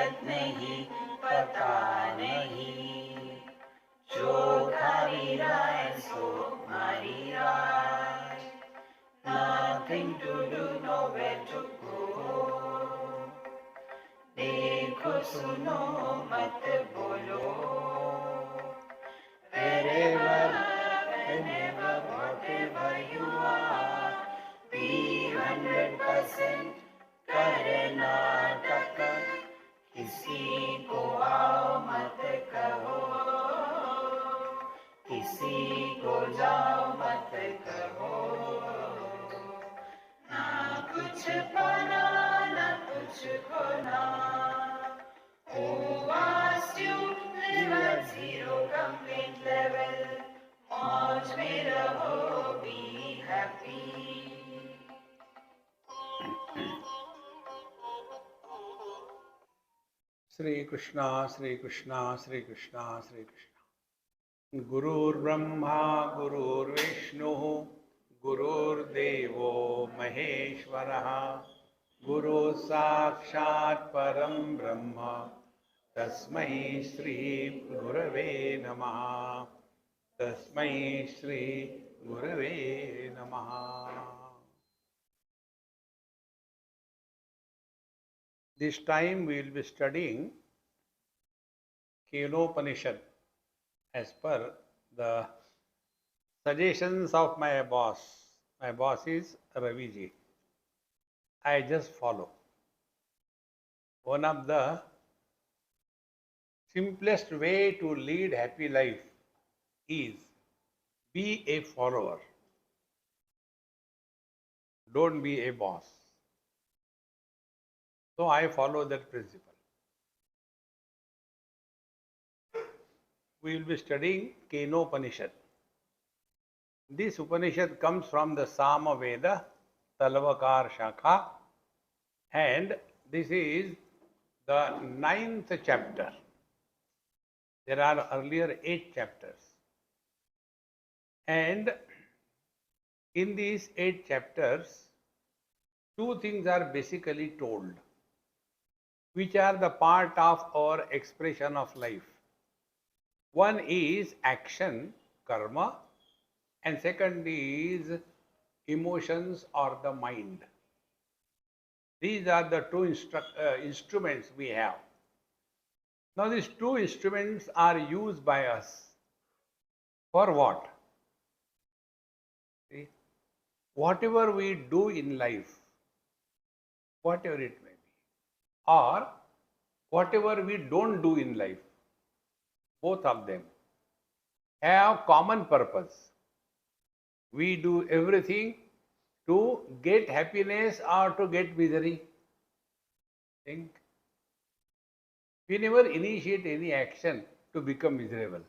जगत नहीं पता नहीं, जो थारी राय सो मारी राय, nothing to do, nowhere to go, देखो सुनो मत बोलो, wherever, whenever, whatever you are, be 100% Karnataka, किसी को आओ मत कहो, किसी को जाओ मत कहो, ना कुछ पाना ना कुछ खोना, who asked you live at zero complete level, मौज में रहो, be happy. श्री कृष्णा श्री कृष्णा श्री कृष्णा श्री कृष्णा। गुरुर्ब्रह्मा गुरुर्विष्णुः गुरुर्देवो महेश्वरः, गुरुः साक्षात् परं ब्रह्म, तस्मै श्री गुरवे नमः, तस्मै श्री गुरवे नमः। This time we will be studying Kenopanishad as per the suggestions of my boss. My boss is Raviji. I just follow. One of the simplest way to lead happy life is be a follower. Don't be a boss. So I follow that principle. We will be studying Kenopanishad. This Upanishad comes from the Sama Veda, Talvakar Shakha, and this is the 9th chapter. There are earlier 8 chapters. And in these 8 chapters, 2 things are basically told, which are the part of our expression of life. One is action, karma, and second is emotions or the mind. These are the 2 instruments we have. Now these 2 instruments are used by us for what? See? Whatever we do in life, whatever it may be, or whatever we don't do in life, both of them have common purpose. We do everything to get happiness or to get misery. Think. We never initiate any action to become miserable.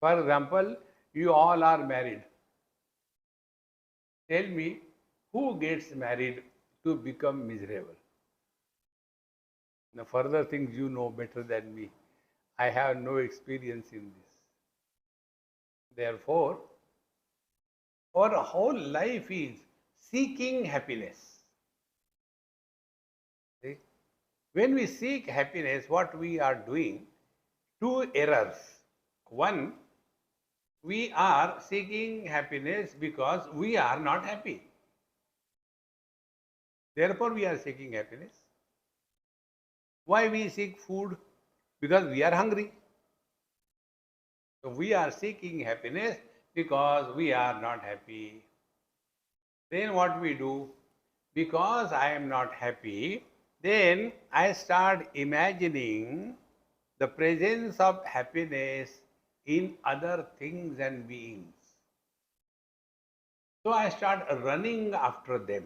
For example, you all are married. Tell me, who gets married to become miserable? Now further things you know better than me. I have no experience in this. Therefore, our whole life is seeking happiness. See? When we seek happiness, what we are doing? 2 errors. One, we are seeking happiness because we are not happy. Therefore, we are seeking happiness. Why we seek food? Because we are hungry. So we are seeking happiness because we are not happy. Then what we do? Because I am not happy, then I start imagining the presence of happiness in other things and beings. So I start running after them.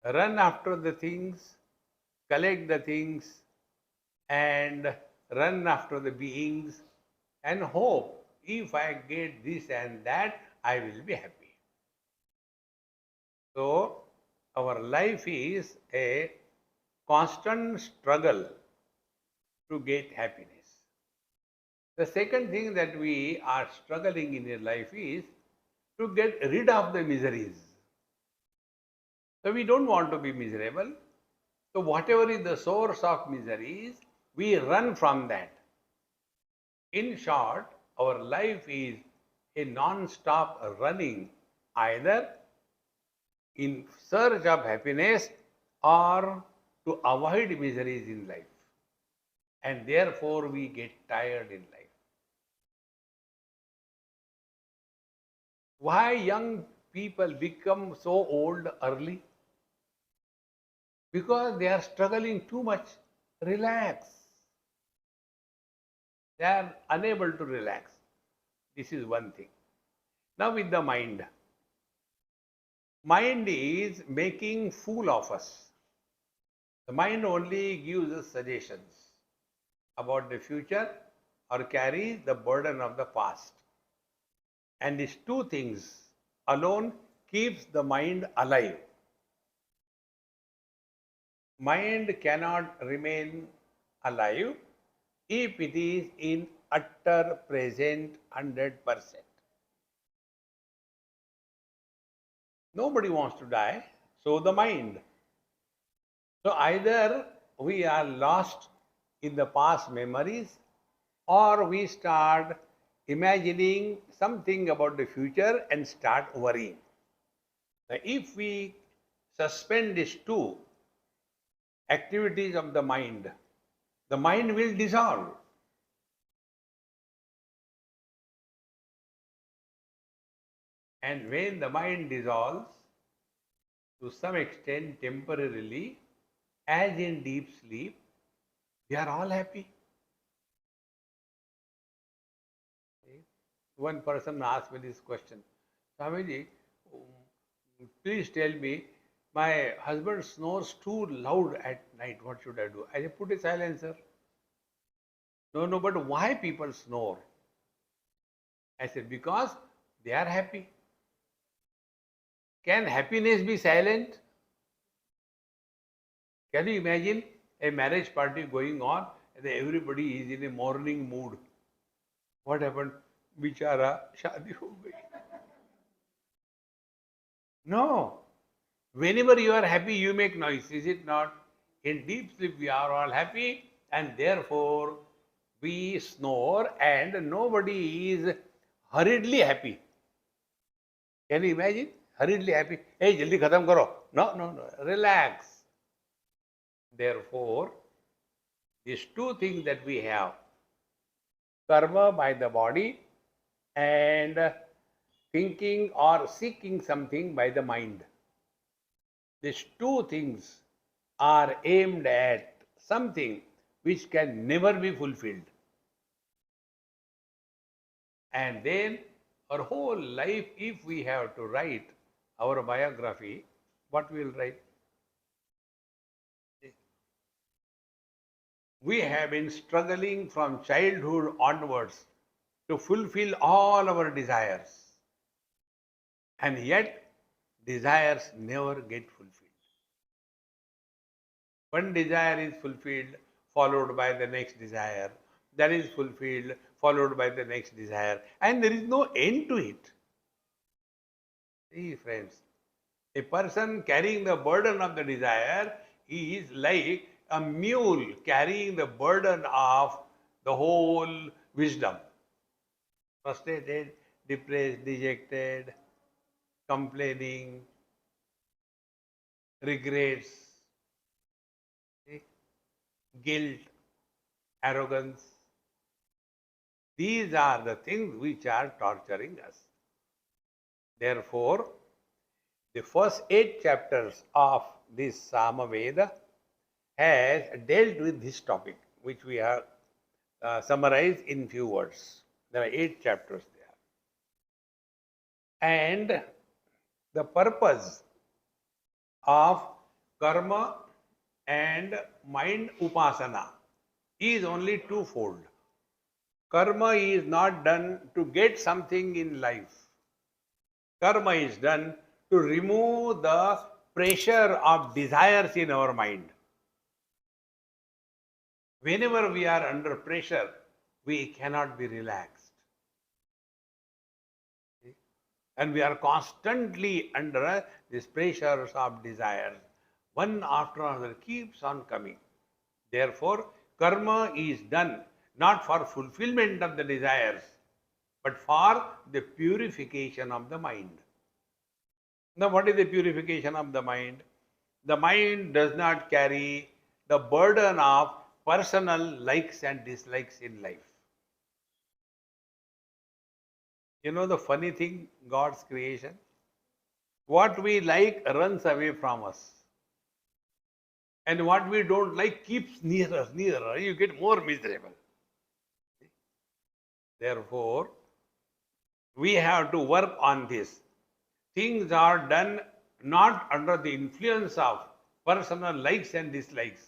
Run after the things, collect the things, and run after the beings, and hope if I get this and that, I will be happy. So, our life is a constant struggle to get happiness. The second thing that we are struggling in your life is to get rid of the miseries. So, we don't want to be miserable. So whatever is the source of miseries, we run from that. In short, our life is a non-stop running, either in search of happiness or to avoid miseries in life. And therefore we get tired in life. Why young people become so old early? Because they are struggling too much. Relax. They are unable to relax. This is one thing. Now with the mind. Mind is making fool of us. The mind only gives us suggestions about the future or carries the burden of the past. And these two things alone keeps the mind alive. Mind cannot remain alive if it is in utter present 100%. Nobody wants to die, so the mind. So either we are lost in the past memories or we start imagining something about the future and start worrying. Now, if we suspend these two activities of the mind will dissolve. And when the mind dissolves, to some extent temporarily, as in deep sleep, we are all happy. One person asked me this question, Swamiji, please tell me, my husband snores too loud at night. What should I do? I said, put a silencer. No, but why people snore? I said, because they are happy. Can happiness be silent? Can you imagine a marriage party going on and everybody is in a mourning mood? What happened? Bichara, shadi ho gayi. No. Whenever you are happy, you make noise, is it not? In deep sleep, we are all happy and therefore we snore and nobody is hurriedly happy. Can you imagine? Hurriedly happy. Hey, jaldi khatam karo. No. Relax. Therefore, these two things that we have, karma by the body and thinking or seeking something by the mind. These two things are aimed at something which can never be fulfilled. And then our whole life, if we have to write our biography, what we will write? We have been struggling from childhood onwards to fulfill all our desires. And yet, desires never get fulfilled. One desire is fulfilled, followed by the next desire. That is fulfilled, followed by the next desire. And there is no end to it. See, friends, a person carrying the burden of the desire is like a mule carrying the burden of the whole wisdom. Frustrated, depressed, dejected, complaining, regrets, guilt, arrogance. These are the things which are torturing us. Therefore, the first 8 chapters of this Samaveda has dealt with this topic, which we have summarized in few words. There are 8 chapters there. And the purpose of karma and mind upasana is only twofold. Karma is not done to get something in life. Karma is done to remove the pressure of desires in our mind. Whenever we are under pressure, we cannot be relaxed. And we are constantly under these pressures of desires. one after another keeps on coming. Therefore, karma is done not for fulfillment of the desires, but for the purification of the mind. Now, what is the purification of the mind? The mind does not carry the burden of personal likes and dislikes in life. You know the funny thing, God's creation? What we like runs away from us. And what we don't like keeps nearer, nearer. You get more miserable. Therefore, we have to work on this. Things are done not under the influence of personal likes and dislikes,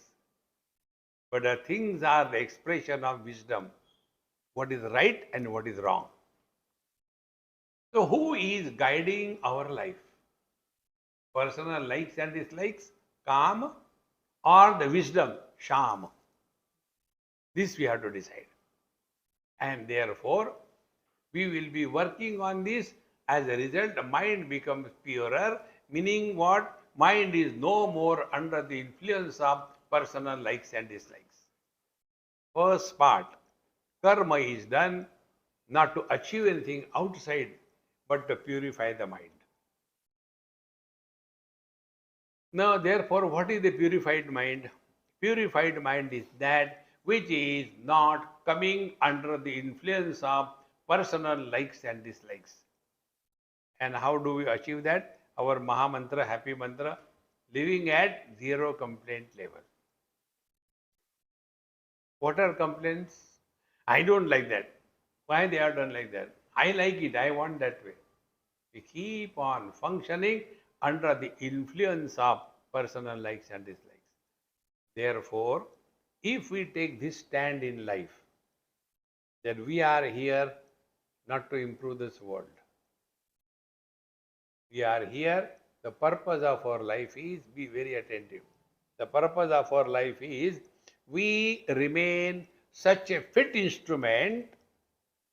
but the things are the expression of wisdom. What is right and what is wrong. So, who is guiding our life? Personal likes and dislikes, calm, or the wisdom, sham? This we have to decide. And therefore, we will be working on this. As a result, the mind becomes purer, meaning what? Mind is no more under the influence of personal likes and dislikes. First part, karma is done not to achieve anything outside, but to purify the mind. Now, therefore, what is the purified mind? Purified mind is that which is not coming under the influence of personal likes and dislikes. And how do we achieve that? Our Maha Mantra, happy mantra, living at zero complaint level. What are complaints? I don't like that. Why they are done like that? I like it, I want that way. We keep on functioning under the influence of personal likes and dislikes. Therefore, if we take this stand in life, that we are here not to improve this world. We are here, the purpose of our life is, be very attentive. The purpose of our life is, we remain such a fit instrument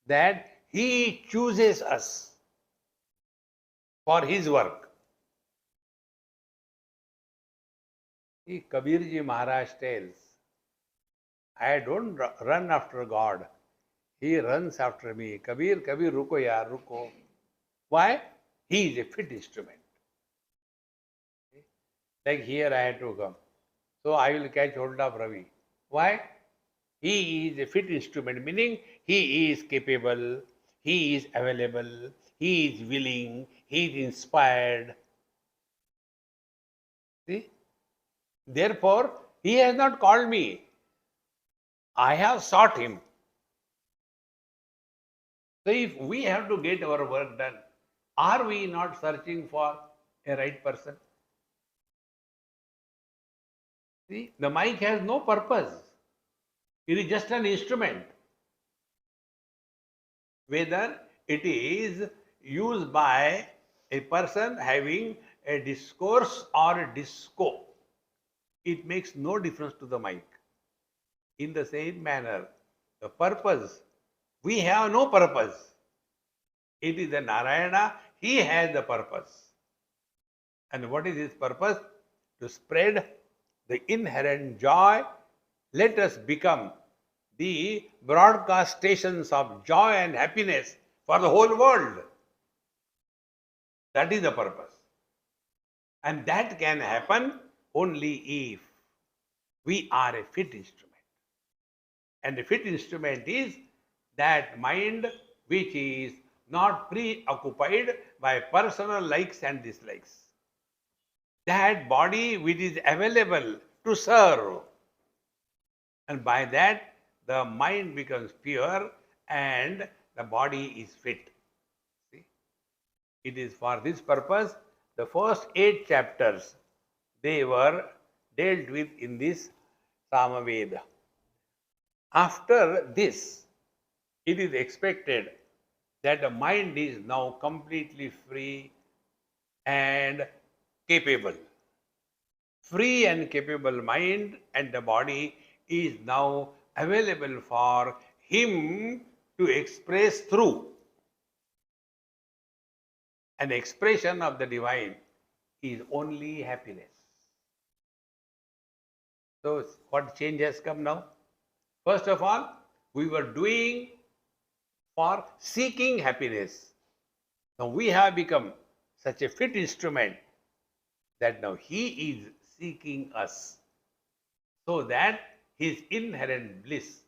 that He chooses us for His work. See, Kabirji Maharaj tells, I don't run after God. He runs after me. Kabir, ruko yaar, ruko. Why? He is a fit instrument. Like here I had to come. So I will catch hold of Ravi. Why? He is a fit instrument, meaning he is capable, he is available, he is willing, he is inspired. See? Therefore, he has not called me. I have sought him. So if we have to get our work done, are we not searching for a right person? See, the mic has no purpose. It is just an instrument. Whether it is used by a person having a discourse or a disco, it makes no difference to the mic. In the same manner, the purpose, we have no purpose. It is the Narayana, he has the purpose. And what is his purpose? To spread the inherent joy. Let us become the broadcast stations of joy and happiness for the whole world. That is the purpose. And that can happen only if we are a fit instrument. And a fit instrument is that mind which is not preoccupied by personal likes and dislikes. That body which is available to serve. And by that, the mind becomes pure and the body is fit. See? It is for this purpose, the first 8 chapters, they were dealt with in this Samaveda. After this, it is expected that the mind is now completely free and capable. Free and capable mind and the body is now available for him to express through. An expression of the divine is only happiness. So what change has come now? First of all, we were doing for seeking happiness. Now we have become such a fit instrument that now he is seeking us so that his inherent bliss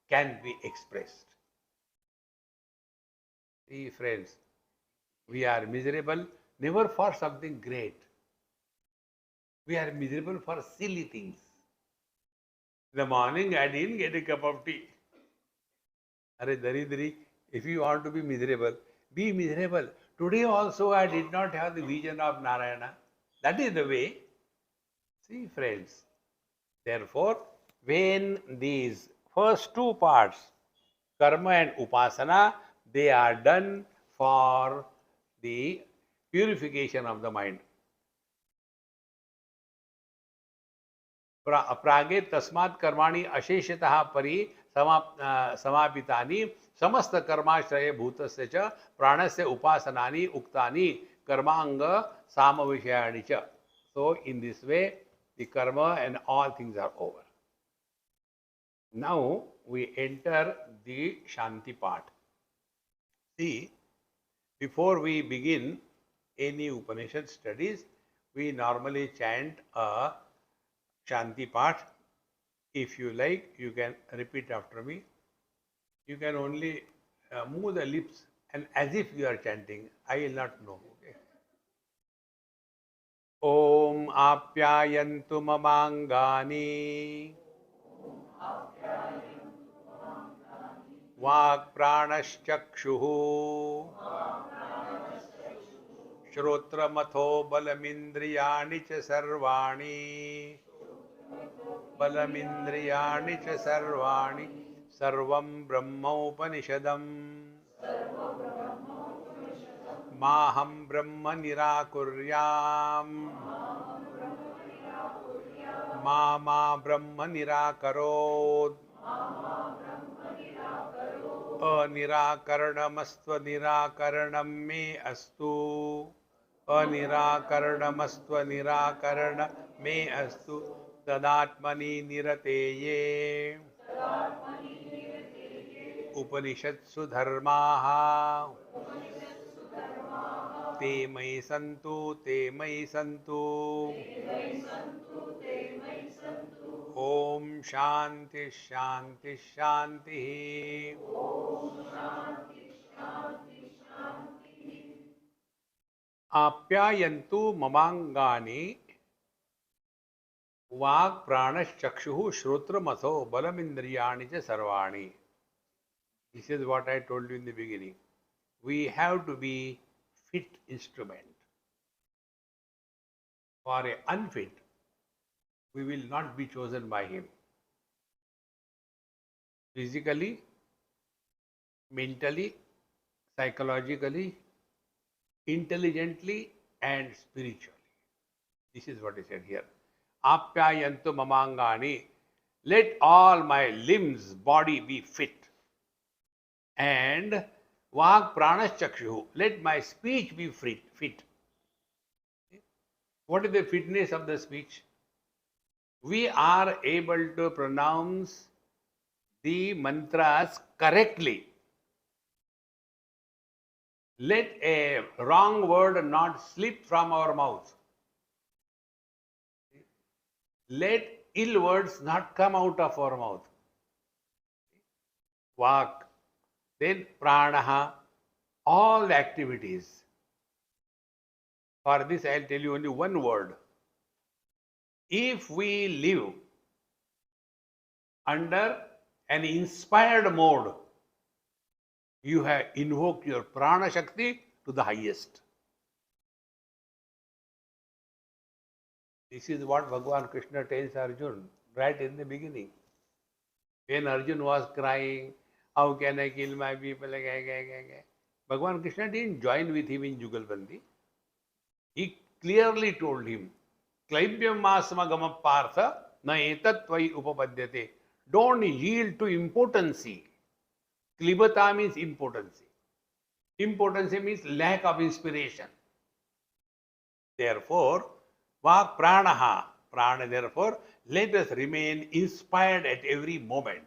can be expressed. See, friends, we are miserable never for something great. We are miserable for silly things. In the morning, I didn't get a cup of tea. Are Daridri, if you want to be miserable, be miserable. Today also, I did not have the vision of Narayana. That is the way. See, friends. Therefore, when these first two parts, karma and upasana, they are done for the purification of the mind. प्रागे तस्मात् कर्माणि अशेषतः परि समापितानि समस्त कर्माश्रय भूतस्य च प्राणस्य उपासनानि उक्तानि कर्मांग सामविषयाणि च. So in this way the karma and all things are over. Now we enter the Shanti part. See, before we begin any Upanishad studies, we normally chant a Shanti part. If you like, you can repeat after me. You can only move the lips and as if you are chanting. I will not know. Okay. Om Apyayantu Mamangani Vak Pranaschakshuhu Shrotramatho Balamindriyani Cha Sarvani Balamindriyani Cha Sarvani Sarvam Brahma Upanishadam Maham Brahma Nirakuryam Mama Brahma Nirakarod Anirakaranamastva Nirakaranam me astu Anirakaranamastva Nirakaranam me astu Tadatmani Nirateye Upanishatsu Dharmaha Te Mai Santu Om Shanti Shanti Shanti. Apyayantu mamangani Vak Pranaschakshuhu Shrotra Matho Balamindriyani Cha Sarvani. This is what I told you in the beginning. We have to be fit instrument. For a unfit, we will not be chosen by him. Physically, mentally, psychologically, intelligently and spiritually. This is what he said here. Apyayantu mamangani. Let all my limbs, body be fit. And vak pranaschakshuhu. Let my speech be fit. What is the fitness of the speech? We are able to pronounce the mantras correctly. Let a wrong word not slip from our mouth. Let ill words not come out of our mouth. Vak. Then pranaha. All the activities. For this I will tell you only one word. If we live under an inspired mode, you have invoked your prana shakti to the highest. This is what Bhagavan Krishna tells Arjuna right in the beginning. When Arjuna was crying, how can I kill my people? Bhagavan Krishna didn't join with him in Jugalbandi. He clearly told him, Klaibyam masama gama partha na etat tvai upapadyate. Don't yield to impotency. Klibata means impotency. Impotency means lack of inspiration. Therefore, vak pranaha. prana. Therefore, let us remain inspired at every moment.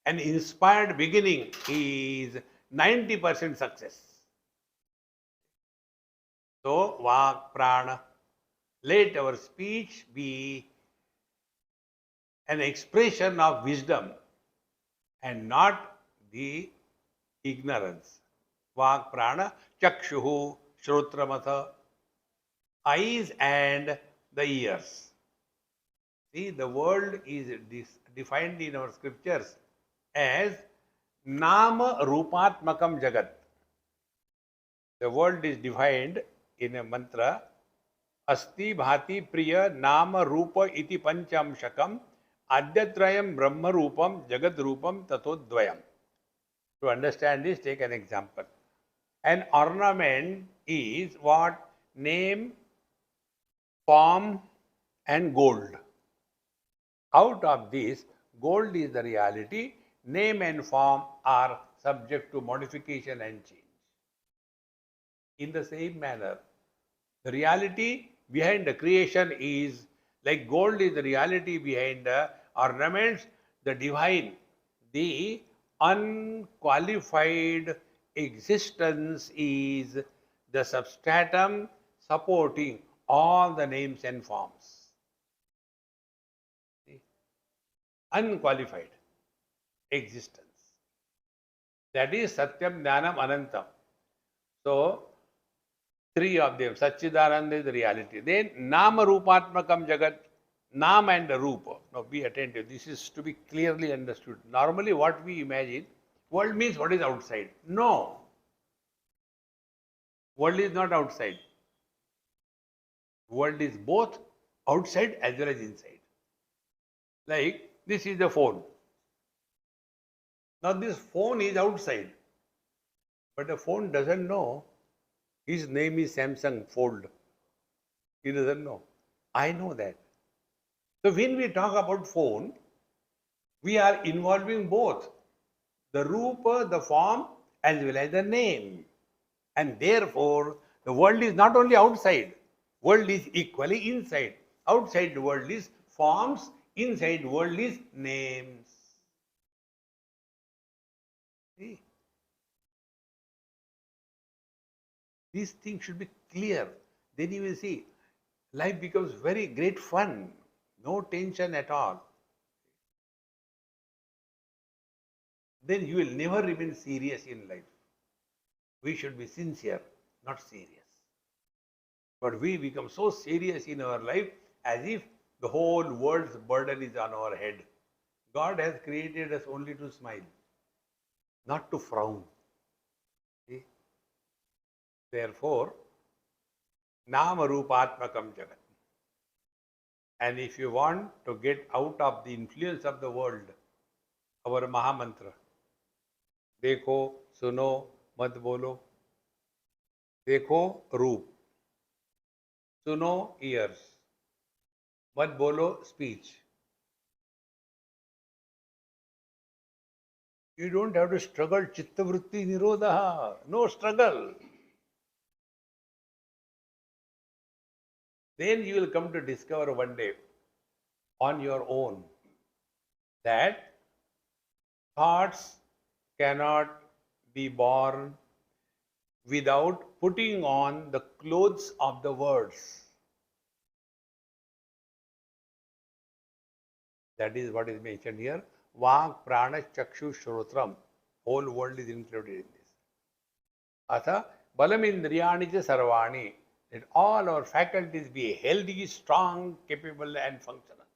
An inspired beginning is 90% success. So, vak, prana, let our speech be an expression of wisdom and not the ignorance. Vak, prana, chakshuhu, shrotramatha, eyes and the ears. See, the world is defined in our scriptures as Nama Rupatmakam Jagat. The world is defined in a mantra Asti Bhati Priya Nama Rupa Iti Pancham Shakam Adyatrayam Brahma Rupam Jagat Rupam Tatodvayam. To understand this, take an example. An ornament is what? Name, form, and gold. Out of this, gold is the reality, name and form are subject to modification and change. In the same manner, the reality behind the creation is like gold is the reality behind the ornaments, the divine, the unqualified existence is the substratum supporting all the names and forms. Unqualified existence. That is Satyam, Jnanam, Anantam. So, three of them. Satchidananda is the reality. Then Nama Rupatmakam Jagat, Nam and the Rupa. Now be attentive. This is to be clearly understood. Normally what we imagine, world means what is outside. No. World is not outside. World is both outside as well as inside. Like this is the phone. Now this phone is outside. But the phone doesn't know his name is Samsung Fold. He doesn't know. I know that. So when we talk about phone, we are involving both the rupa, the form, as well as the name. And therefore, the world is not only outside, world is equally inside. Outside the world is forms, inside the world is names. See? These things should be clear. Then you will see life becomes very great fun. No tension at all. Then you will never remain serious in life. We should be sincere, not serious. But we become so serious in our life as if the whole world's burden is on our head. God has created us only to smile, not to frown. See? Therefore, Nama Rupatmakam Jagat. And if you want to get out of the influence of the world, our Mahamantra, Dekho, Suno, Mat Bolo. Dekho, Roop. Suno, ears. Mat Bolo, speech. You don't have to struggle. Chitta Vritti Nirodha. No struggle. Then you will come to discover one day on your own that thoughts cannot be born without putting on the clothes of the words. That is what is mentioned here. Vak, Prana, Chakshu, Shrotram. Whole world is included in this. Atha, Balamindriyani cha Sarvani. Let all our faculties be healthy, strong, capable and functional.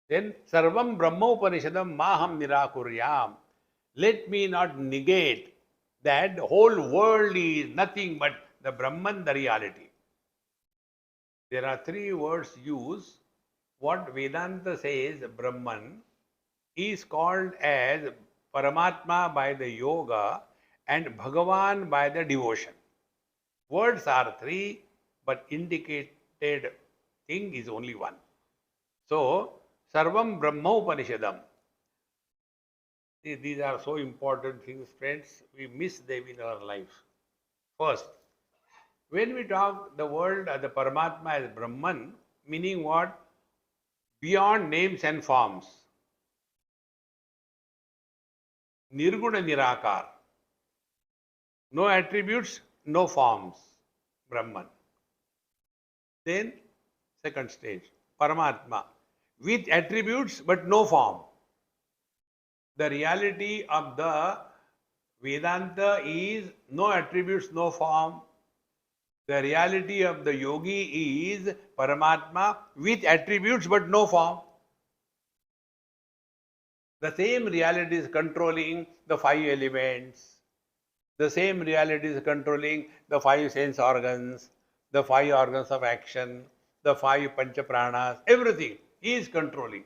Then Sarvam Brahmopanishadam Maham Nirakuryam. Let me not negate that the whole world is nothing but the Brahman, the reality. There are three words used. What Vedanta says, Brahman, is called as Paramatma by the yoga and Bhagavan by the devotion. Words are three, but indicated thing is only one. So, Sarvam Brahmopanishadam. See, these are so important things, friends. We miss them in our life. First, when we talk the world, the Paramatma as Brahman, meaning what? beyond names and forms. Nirguna Nirakar. No attributes, no forms. Brahman. Then, second stage, Paramatma. With attributes but no form. The reality of the Vedanta is no attributes, no form. The reality of the yogi is Paramatma with attributes but no form. The same reality is controlling the five elements. The same reality is controlling the five sense organs, the five organs of action, the five pancha pranas, everything he is controlling.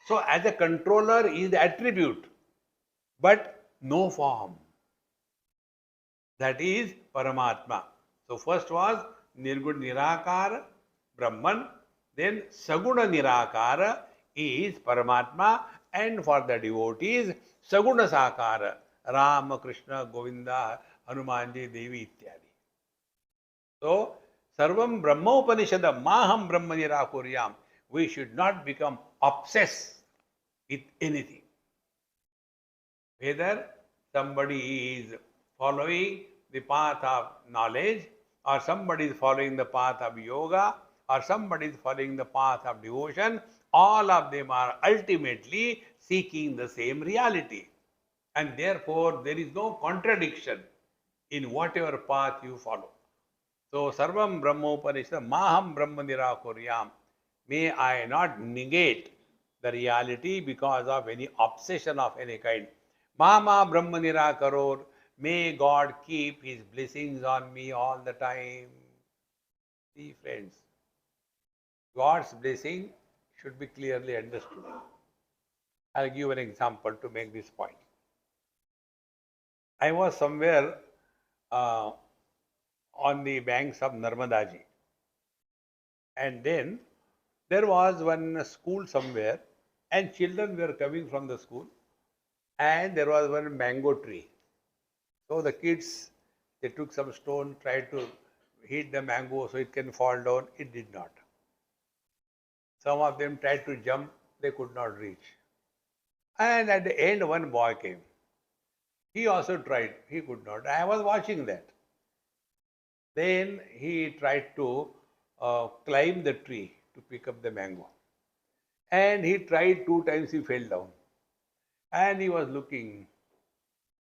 So as a controller is the attribute, but no form. That is Paramatma. So first was Nirguna Nirakara, Brahman, then Saguna Nirakara is Paramatma, and for the devotees, Saguna Sakara, Rama, Krishna, Govinda, Hanumanji, Devi, Ityadi. So, Sarvam Brahmopanishadam, Maham Brahma Nirakuryam. We should not become obsessed with anything. Whether somebody is following the path of knowledge, or somebody is following the path of yoga, or somebody is following the path of devotion, all of them are ultimately seeking the same reality. And therefore, there is no contradiction in whatever path you follow. So, Sarvam Brahmopanishad, Maham Brahma Nirakuryam. May I not negate the reality because of any obsession of any kind. Mama Brahma Nirakaror. May God keep His blessings on me all the time. See, friends, God's blessing should be clearly understood. I'll give an example to make this point. I was somewhere on the banks of Narmadaji, and then there was one school somewhere, and children were coming from the school, and there was one mango tree. So the kids, they took some stone, tried to hit the mango so it can fall down. It did not. Some of them tried to jump, they could not reach. And at the end, one boy came. He also tried, he could not. I was watching that. Then he tried to climb the tree to pick up the mango. And he tried 2 times, he fell down. And he was looking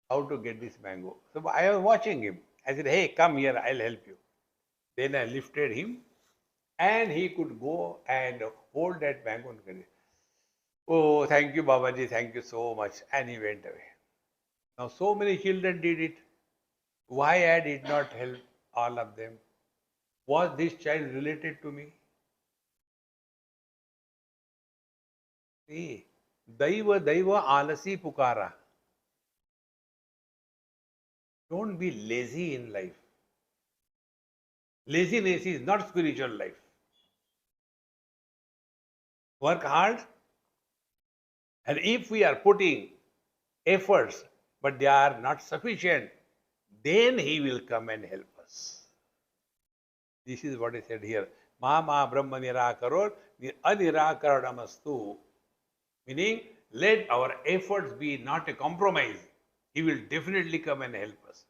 how to get this mango. So I was watching him. I said, hey, come here, I'll help you. Then I lifted him and he could go and hold that mango and get it. Oh, thank you, Babaji, thank you so much. And he went away. Now, so many children did it. Why I did not help all of them? Was this child related to me? See, Daiva Daiva Alasi Pukara. Don't be lazy in life. Laziness is not spiritual life. Work hard, and if we are putting efforts but they are not sufficient, then He will come and help us. This is what I said here. Mama Brahma Nirakaror Anirakaranamastu. Meaning, let our efforts be not a compromise. He will definitely come and help us.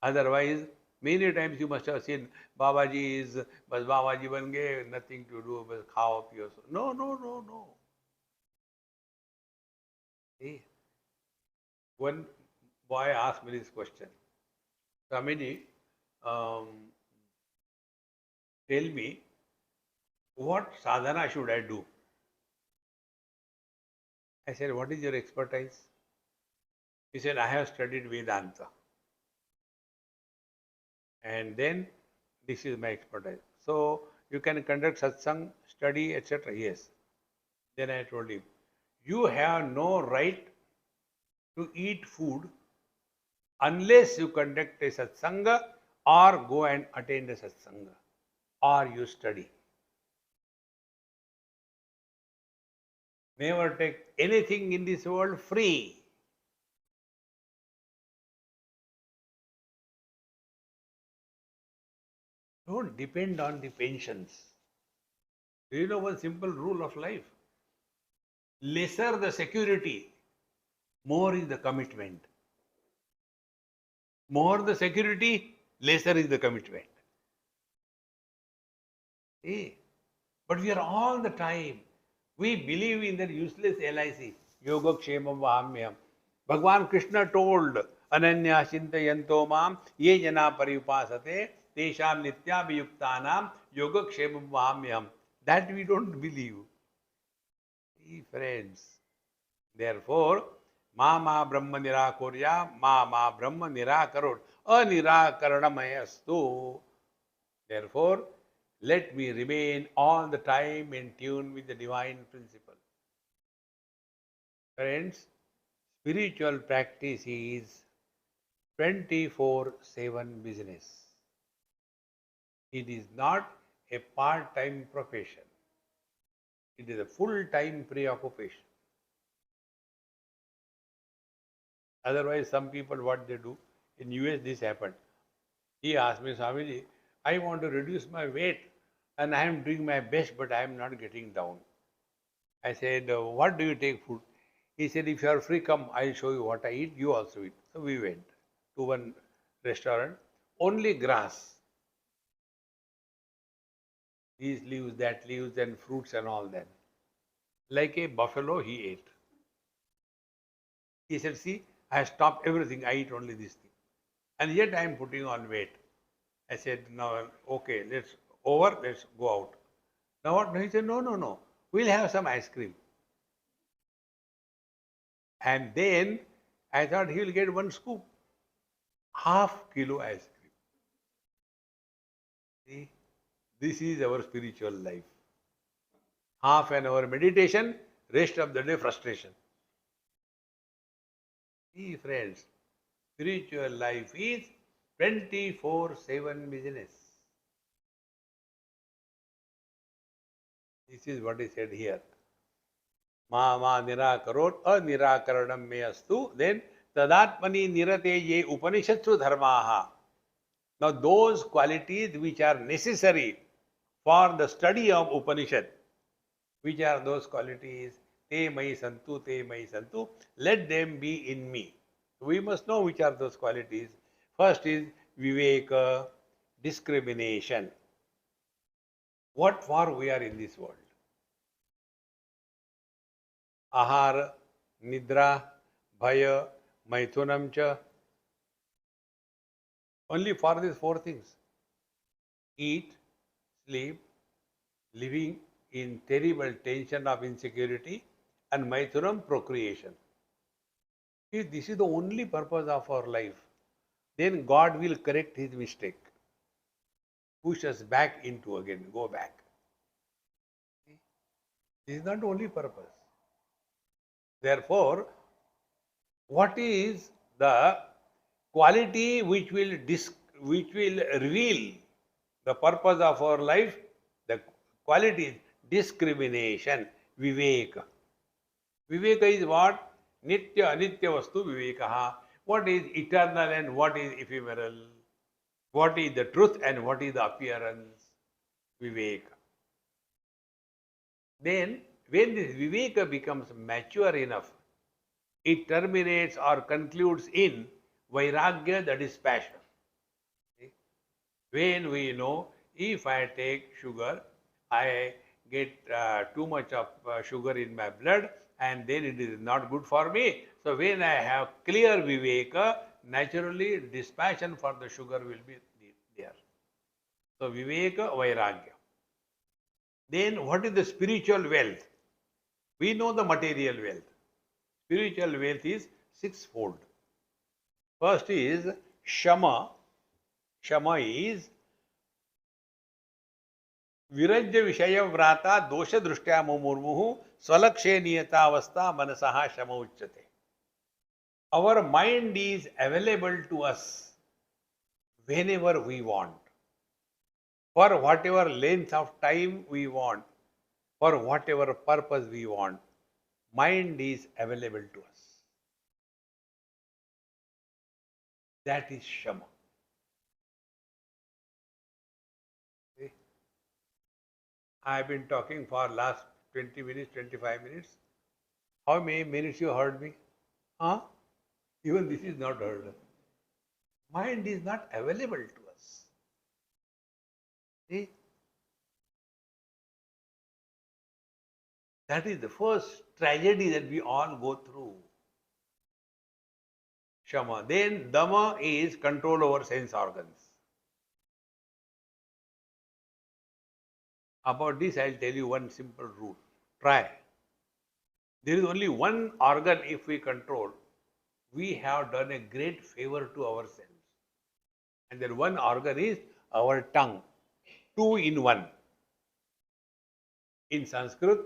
Otherwise, many times you must have seen Babaji is, but Babaji ban gaye, nothing to do, but khao piyo. No, no, no, no. See, one boy asked me this question. Swamiji, tell me, what sadhana should I do? I said, what is your expertise? He said, I have studied Vedanta. And then this is my expertise. So you can conduct satsang, study, etc. Yes. Then I told him, you have no right to eat food unless you conduct a satsanga or go and attend a satsanga or you study. Never take anything in this world free. Don't depend on the pensions. Do you know one simple rule of life? lesser the security, more is the commitment. More the security, lesser is the commitment. See? But we are all the time, we believe in that useless LIC, Yoga Kshemam Vahamyam. Bhagavan Krishna told, Ananya Chintayanto Mam, Ye Jana Paripasate, Tesham Nitya Viyuktanam, Yoga Kshemam Vahamyam. That we don't believe. See, friends. Therefore, Mama Brahma Nirakurya, Mama Brahma Nirakarod, Anirakaranamayastu. Therefore, let me remain all the time in tune with the divine principle. Friends, spiritual practice is 24/7 business. It is not a part-time profession. It is a full-time preoccupation. Otherwise, some people, what they do, in US this happened. He asked me, Swamiji, I want to reduce my weight and I am doing my best, but I am not getting down. I said, what do you take food? He said, if you are free, come, I'll show you what I eat, you also eat. So we went to one restaurant, only grass. These leaves, that leaves, and fruits and all that. Like a buffalo, he ate. He said, see, I have stopped everything, I eat only this thing. And yet I am putting on weight. I said, no, okay, let's go out. Now what? He said, no, we'll have some ice cream. And then I thought he will get one scoop, half kilo ice cream. See, this is our spiritual life. Half an hour meditation, rest of the day frustration. See, friends, spiritual life is 24/7 business. This is what is said here. Ma nirakarot anirakaranam me astu. Then tadatmani nirate ye upanishatsu dharmaha. Now those qualities which are necessary for the study of Upanishad, which are those qualities? Te mai santu, let them be in me. We must know which are those qualities. First is viveka, discrimination. What for we are in this world? Ahara, nidra, bhaya, maithunam cha. Only for these four things. Eat, sleep, living in terrible tension of insecurity, and maithunam, procreation. If this is the only purpose of our life, then God will correct his mistake. Push us back into again, go back. This is not the only purpose. Therefore, what is the quality which will reveal the purpose of our life? The quality is discrimination, viveka. Viveka is what? Nitya, anitya vastu vivekaha. What is eternal and what is ephemeral? What is the truth and what is the appearance? Viveka. Then, when this viveka becomes mature enough, it terminates or concludes in vairagya, that is passion. See? When we know, if I take sugar, I get too much of sugar in my blood and then it is not good for me. So when I have clear viveka, naturally dispassion for the sugar will be there. So viveka, vairagya. Then what is the spiritual wealth? We know the material wealth. Spiritual wealth is sixfold. First is shama. Shama is virajya vishaya vrata dosha drushtya mumurmuhu swalakshe niyatavastha manasaha shama uchyate. Our mind is available to us whenever we want, for whatever length of time we want, for whatever purpose we want. Mind is available to us. That is Shama. See? I have been talking for last 20 minutes, 25 minutes. How many minutes you heard me? Huh? Even this is not heard. Mind is not available to us. See? That is the first tragedy that we all go through. Shama. Then Dama is control over sense organs. About this, I'll tell you one simple rule. Try. There is only one organ if we control, we have done a great favor to ourselves. And that one organ is our tongue. Two in one. In Sanskrit,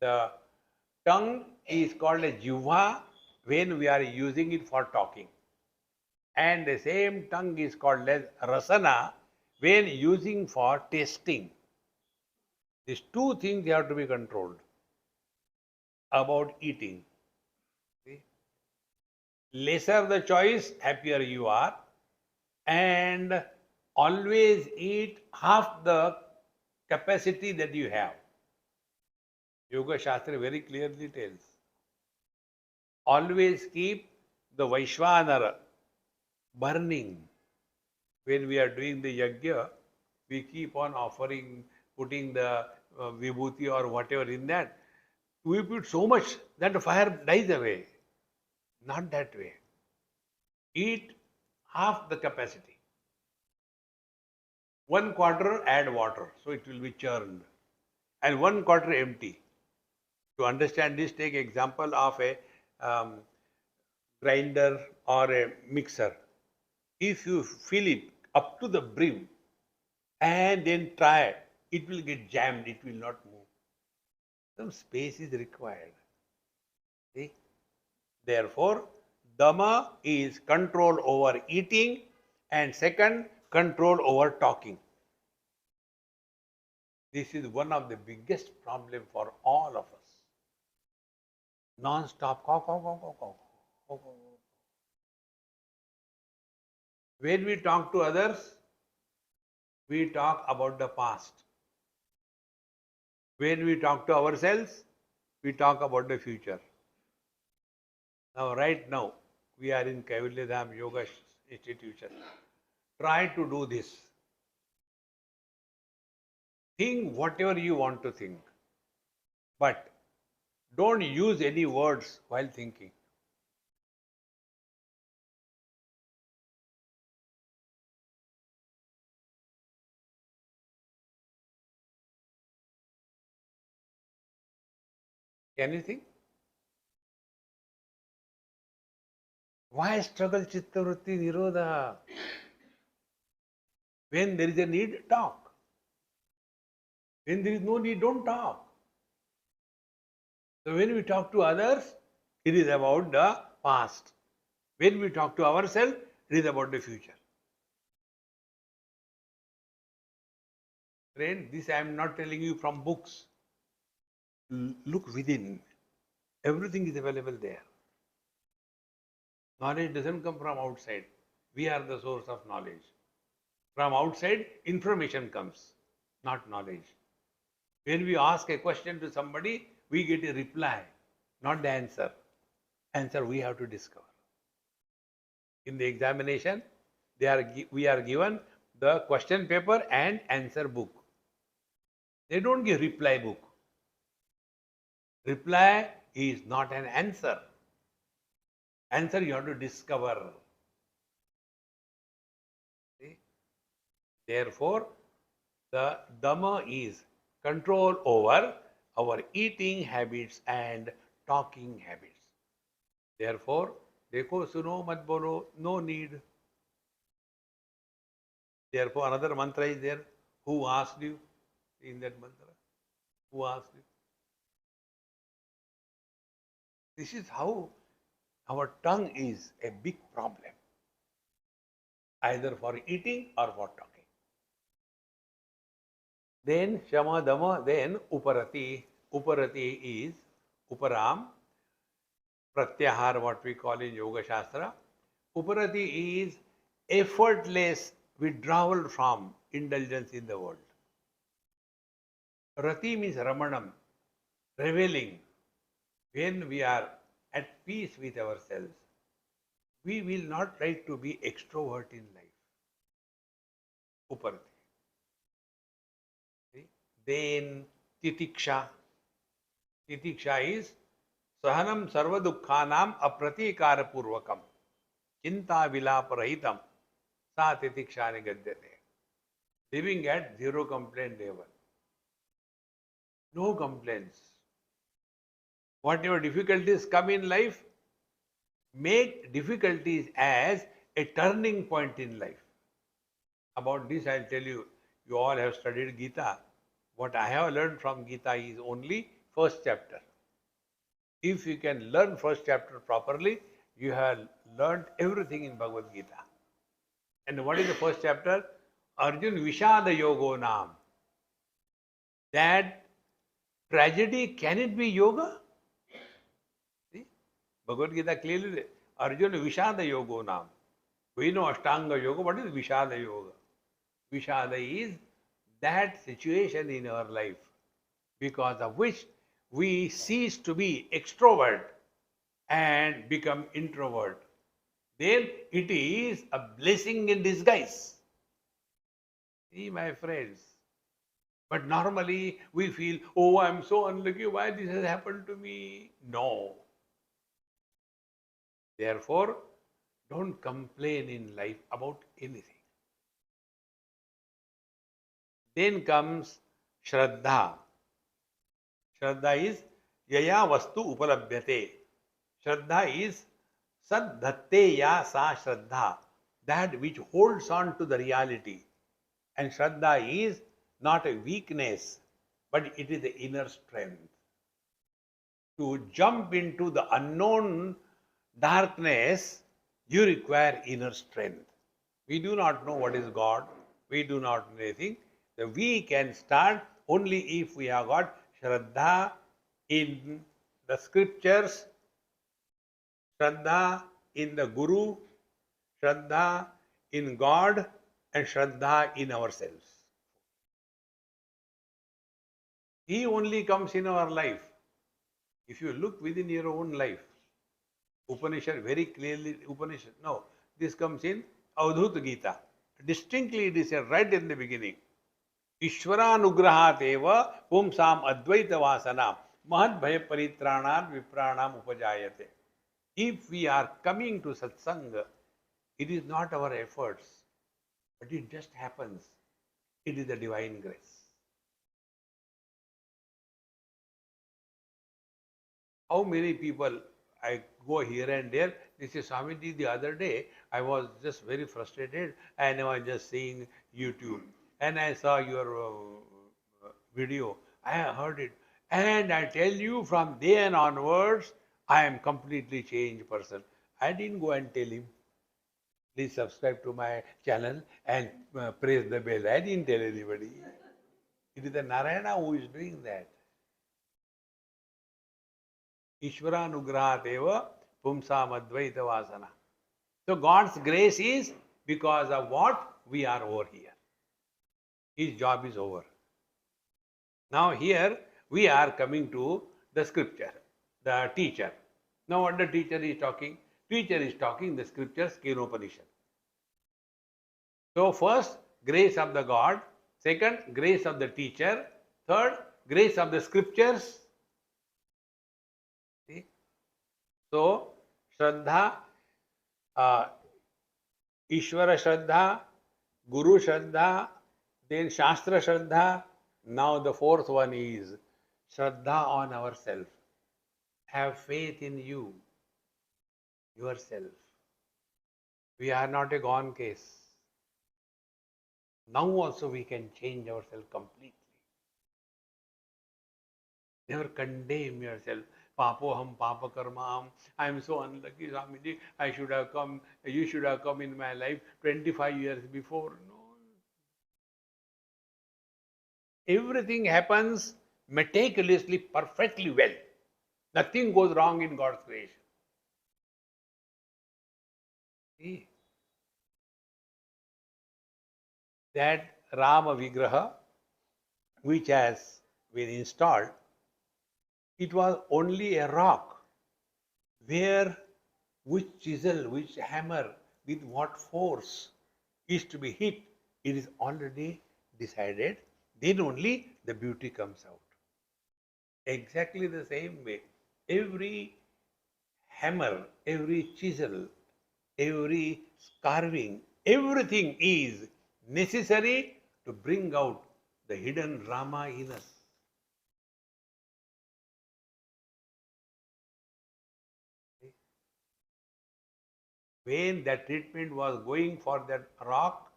the tongue is called a jivha when we are using it for talking. And the same tongue is called as rasana when using for tasting. These two things have to be controlled. About eating. See? Lesser the choice, happier you are. And always eat half the capacity that you have. Yoga Shastra very clearly tells. Always keep the Vaishvanara burning. When we are doing the yajna, we keep on offering, putting the vibhuti or whatever in that. We put so much that the fire dies away. Not that way. Eat half the capacity. 1/4 add water, so it will be churned. And 1/4 empty. To understand this, take example of a grinder or a mixer. If you fill it up to the brim and then try, it will get jammed, it will not move. Some space is required. See? Therefore, Dhamma is control over eating and second, control over talking. This is one of the biggest problem for all of us. Non-stop. When we talk to others, we talk about the past. When we talk to ourselves, we talk about the future. Now, right now, we are in Kaivalyadham Yoga Institution. Try to do this. Think whatever you want to think. But don't use any words while thinking. Can you think? Why struggle chitta vritti nirodha? When there is a need, talk. When there is no need, don't talk. So when we talk to others, it is about the past. When we talk to ourselves, it is about the future. Friend, this I am not telling you from books. Look within. Everything is available there. Knowledge doesn't come from outside. We are the source of knowledge. From outside, information comes, not knowledge. When we ask a question to somebody, we get a reply, not the answer. Answer we have to discover. In the examination, we are given the question paper and answer book. They don't give reply book. Reply is not an answer. Answer you have to discover. See? Therefore, the Dhamma is control over our eating habits and talking habits. Therefore, dekho suno mat bolo, no need. Therefore, another mantra is there. Who asked you in that mantra? Who asked you? This is how our tongue is a big problem, either for eating or for talking. Then Shama Dhamma, then Uparati. Uparati is Uparam, Pratyahar, what we call in Yoga Shastra. Uparati is effortless withdrawal from indulgence in the world. Rati means Ramanam, reveling. When we are at peace with ourselves, we will not try to be extrovert in life. Upar. Then titiksha. Titiksha is sahanam sarva dukkhanam apratikara purvakam. Chinta vilaparahitam. Sa titiksha nigadyate. Living at zero complaint level. No complaints. Whatever difficulties come in life, make difficulties as a turning point in life. About this, I'll tell you, you all have studied Gita. What I have learned from Gita is only first chapter. If you can learn first chapter properly, you have learned everything in Bhagavad Gita. And what is the first chapter? Arjun Vishada Yogo Nam. That tragedy, can it be yoga? See? Bhagavad Gita clearly says, Arjun Vishada Yogo Nam. We know Ashtanga Yoga. What is Vishada Yoga? Vishada is that situation in our life because of which we cease to be extrovert and become introvert. Then it is a blessing in disguise. See, my friends. But normally we feel, oh, I'm so unlucky, why this has happened to me? No. Therefore, don't complain in life about anything. Then comes Shraddha. Shraddha is Yaya Vastu Upalabhyate. Shraddha is Saddhatte Ya Sa Shraddha. That which holds on to the reality. And Shraddha is not a weakness, but it is the inner strength. To jump into the unknown darkness, you require inner strength. We do not know what is God. We do not know anything. So we can start only if we have got Shraddha in the scriptures, Shraddha in the Guru, Shraddha in God, and Shraddha in ourselves. He only comes in our life. If you look within your own life, Upanishad very clearly, no, this comes in Avadhuta Gita. Distinctly it is said right in the beginning. Ishvaranugrahat eva pumsam advaita vasana mahad bhaya paritranat vipranam upajayate. If we are coming to satsanga, it is not our efforts, but it just happens. It is the divine grace. How many people, I go here and there, they say, Swamiji, the other day, I was just very frustrated and I was just seeing YouTube. And I saw your video. I heard it. And I tell you, from then onwards, I am completely changed person. I didn't go and tell him, please subscribe to my channel and press the bell. I didn't tell anybody. It is the Narayana who is doing that. Ishvaranugrahat eva pumsam advaita vasana. So God's grace is because of what? We are over here. His job is over. Now here we are coming to the scripture, the teacher. Now what the teacher is talking? Teacher is talking the scriptures, Kenopanishad. So first, grace of the God. Second, grace of the teacher. Third, grace of the scriptures. See? So, Shraddha, Ishvara Shraddha, Guru Shraddha, then Shastra Shraddha. Now the fourth one is Shraddha on ourselves. Have faith in you, yourself. We are not a gone case. Now also we can change ourselves completely. Never condemn yourself. Papoham, papa karmam. I am so unlucky, Swamiji. I should have come, you should have come in my life 25 years before. No. Everything happens meticulously, perfectly well. Nothing goes wrong in God's creation. See? That Rama Vigraha, which has been installed, It was only a rock where which chisel, which hammer, with what force is to be hit, it is already decided. Then only the beauty comes out. Exactly the same way, every hammer, every chisel, every carving, everything is necessary to bring out the hidden Rama in us. When that treatment was going for that rock,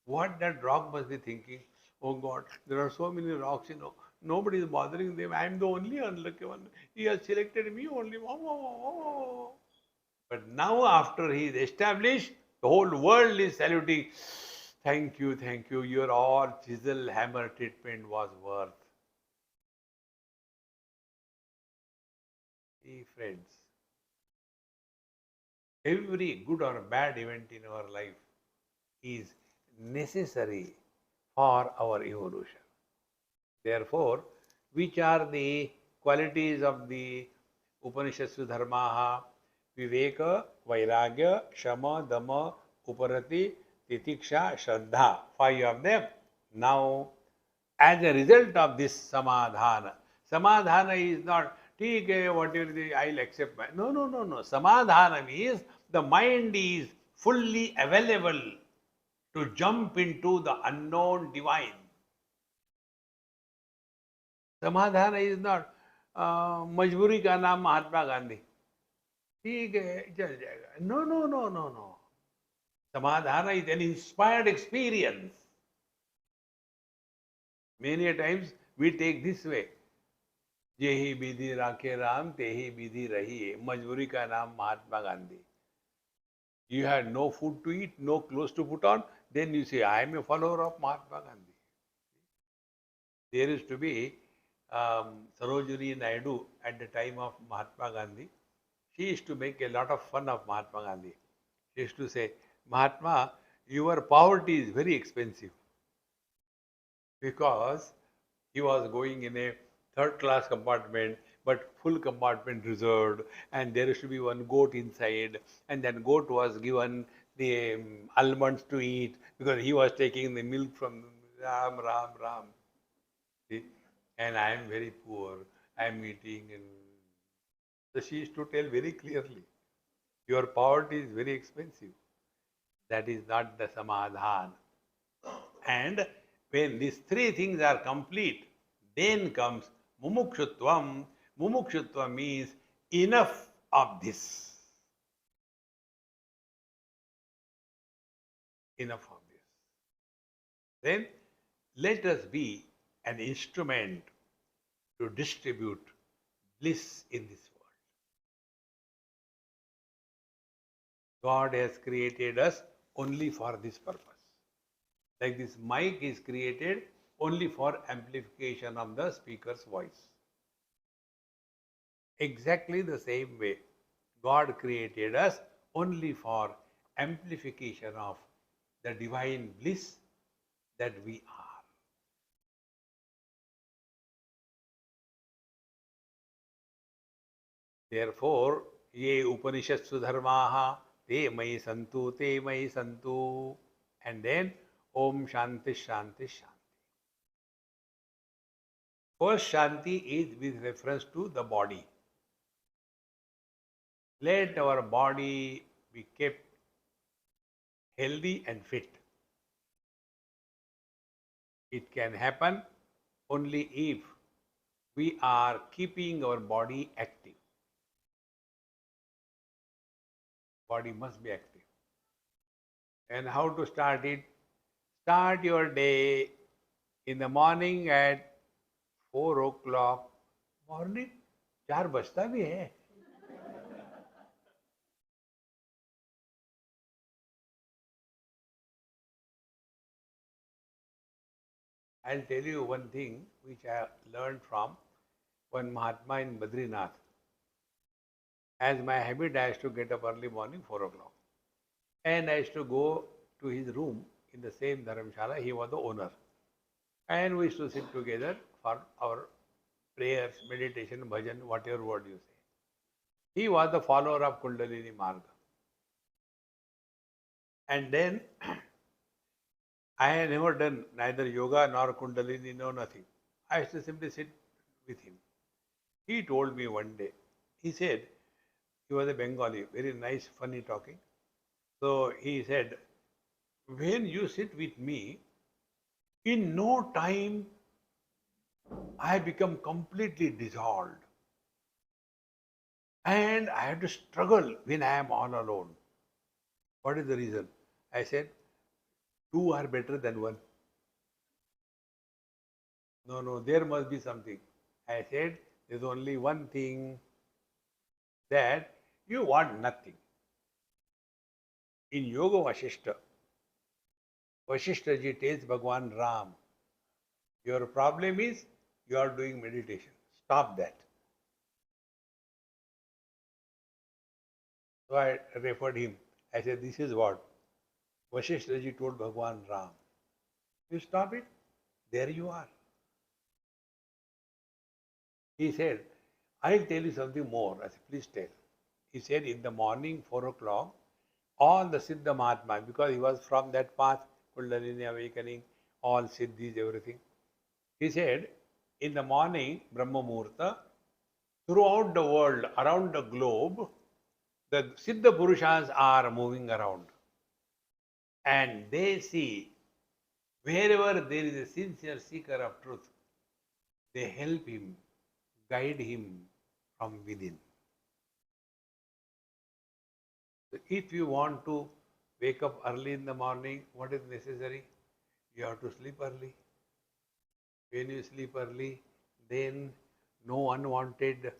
what that rock must be thinking, oh God, there are so many rocks, nobody is bothering them. I am the only unlucky one. He has selected me only. But now, after he is established, the whole world is saluting. Thank you, thank you. Your all chisel hammer treatment was worth. See, friends, every good or bad event in our life is necessary for our evolution. Therefore, which are the qualities of the Upanishadsu Dharmaha? Viveka, Vairagya, Shama, Dama, Uparati, Titiksha, Shraddha. 5 of them. Now, as a result of this Samadhana, Samadhana is not, okay, whatever I'll accept. No, no, no, no. Samadhana means the mind is fully available to jump into the unknown divine. Samadhan is not मजबूरी का नाम महात्मा गांधी, ठीक है चल जाएगा. No no no no no. Samadhan is an inspired experience. Many times we take this way, जे ही विधि राखे राम ते ही विधि रही. मजबूरी का नाम Mahatma Gandhi. You had no food to eat, no clothes to put on, then you say, I am a follower of Mahatma Gandhi. There is to be Sarojini Naidu at the time of Mahatma Gandhi. She used to make a lot of fun of Mahatma Gandhi. She used to say, Mahatma, your poverty is very expensive. Because he was going in a third class compartment, but full compartment reserved, and there used to be one goat inside, and that goat was given the almonds to eat because he was taking the milk from Ram, Ram, Ram. See? And I am very poor, I am eating. And so she used to tell very clearly, your poverty is very expensive. That is not the samadhan. And when these three things are complete, then comes mumukshutvam. Mumukshutvam means enough of this. Enough of this. Then let us be an instrument to distribute bliss in this world. God has created us only for this purpose. Like this mic is created only for amplification of the speaker's voice. Exactly the same way, God created us only for amplification of the divine bliss that we are. Therefore, ye Upanishadsu dharmaha te mayi santu, te mayi santu. And then, Om Shanti Shanti Shanti. First Shanti is with reference to the body. Let our body be kept healthy and fit. It can happen only if we are keeping our body active. Body must be active. And how to start it? Start your day in the morning at 4 o'clock. Morning? 4 बजता भी है. I'll tell you one thing which I learned from one Mahatma in Badrinath. As my habit, I used to get up early morning, 4 o'clock. And I used to go to his room in the same dharamshala. He was the owner. And we used to sit together for our prayers, meditation, bhajan, whatever word you say. He was the follower of Kundalini Marga. And then I had never done neither yoga nor Kundalini, no nothing. I used to simply sit with him. He told me one day, he said, he was a Bengali, very nice, funny talking. So he said, when you sit with me, in no time I become completely dissolved. And I have to struggle when I am all alone. What is the reason? I said, two are better than one. No, no, there must be something. I said, there's only one thing, that you want nothing. In Yoga Vasishta, Vasishta ji tells Bhagwan Ram, your problem is you are doing meditation. Stop that. So I referred him. I said, this is what Vasishta ji told Bhagwan Ram. You stop it, there you are. He said, I'll tell you something more. I said, please tell. He said, in the morning, 4 o'clock, all the Siddha Mahatma, because he was from that path, Kundalini awakening, all Siddhis, everything. He said, in the morning, Brahma Muhurta, throughout the world, around the globe, the Siddha Purushas are moving around. And they see, wherever there is a sincere seeker of truth, they help him, guide him from within. So if you want to wake up early in the morning, what is necessary? You have to sleep early. When you sleep early, then no unwanted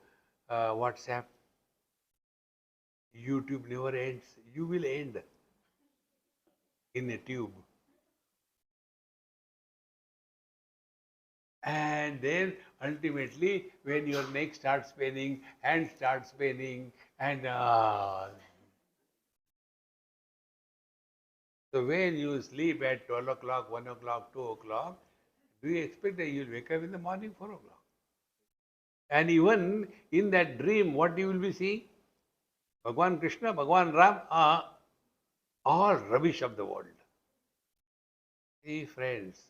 WhatsApp, YouTube never ends. You will end in a tube. And then ultimately, when your neck starts paining, hand starts paining, and so when you sleep at 12 o'clock, 1 o'clock, 2 o'clock, do you expect that you will wake up in the morning 4 o'clock? And even in that dream, what you will be seeing? Bhagwan Krishna, Bhagwan Ram are all rubbish of the world. See, friends,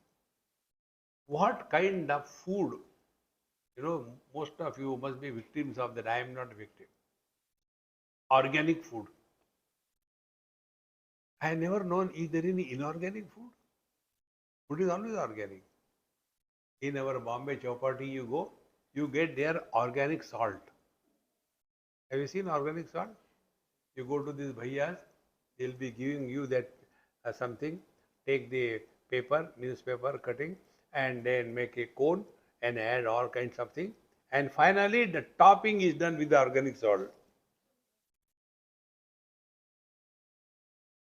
what kind of food? Most of you must be victims of that. I am not a victim. Organic food. I have never known is there any inorganic food? Food is always organic. In our Bombay Chowpatty you go, you get their organic salt. Have you seen organic salt? You go to these bhaiyas, they'll be giving you that something. Take the paper, newspaper cutting, and then make a cone and add all kinds of things. And finally, the topping is done with the organic salt.